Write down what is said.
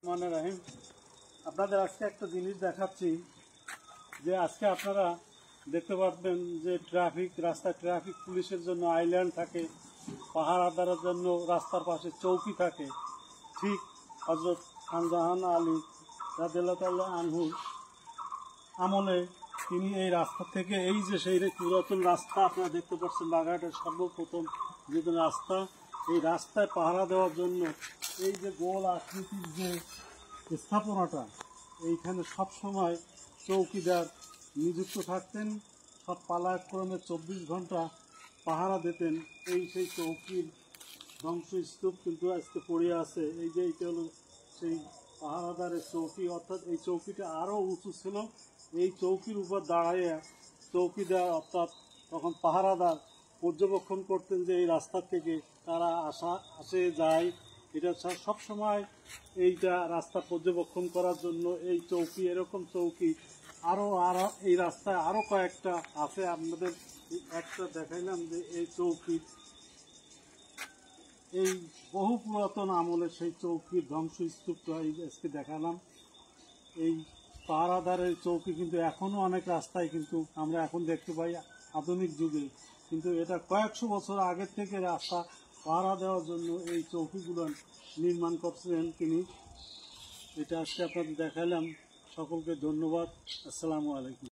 মানে রাহিম, আপনাদের আজকে একটা জিনিস দেখাচ্ছি যে আজকে আপনারা দেখতে পারবেন যে রাস্তায় ট্রাফিক পুলিশের জন্য আইল্যান্ড থাকে, পাহারাদারের জন্য রাস্তার পাশে চৌকি থাকে। ঠিক হযরত খানজাহান আলী রাদিয়াল্লাহু আনহু আমলে তিনি এই রাস্তা থেকে, এই যে সেই পুরাতন রাস্তা আপনারা দেখতে পাচ্ছেন, বাগেরহাটের সর্বপ্রথম যে রাস্তা, এই রাস্তায় পাহারা দেওয়ার জন্য এই যে গোল আকৃতির যে স্থাপনাটা, এইখানে সবসময় চৌকিদার নিযুক্ত থাকতেন। সব পালাক্রমে 24 ঘন্টা পাহারা দিতেন। সেই চৌকির ধ্বংসস্তূপ কিন্তু আজকে পড়ে আছে। এই যে এইটা হলো সেই পাহারাদারের চৌকি, অর্থাৎ এই চৌকিটা আরও উঁচু ছিল। এই চৌকির উপর দাঁড়াইয়া চৌকিদার, অর্থাৎ তখন পাহারাদার পর্যবেক্ষণ করতেন যে এই রাস্তা থেকে তারা আসে যায়। এটা সবসময় এইটা রাস্তা পর্যবেক্ষণ করার জন্য এই চৌকি, এরকম চৌকি আরও এই রাস্তায় আরও কয়েকটা আছে। আপনাদের একটা দেখাইলাম যে এই চৌকি, এই বহু পুরাতন আমলের সেই চৌকির ধ্বংসস্তূপটা আজকে দেখালাম। এই পাহারাদারের চৌকি কিন্তু এখনও অনেক রাস্তায় কিন্তু আমরা এখন দেখতে পাই আধুনিক যুগে, কিন্তু এটা কয়েকশো বছর আগের থেকে রাস্তা পাহারা দেওয়ার জন্য এই চৌকিগুলো নির্মাণ করছিলেন তিনি। এটা আজকে আপনাদের দেখালাম। সকলকে ধন্যবাদ। আসসালামু আলাইকুম।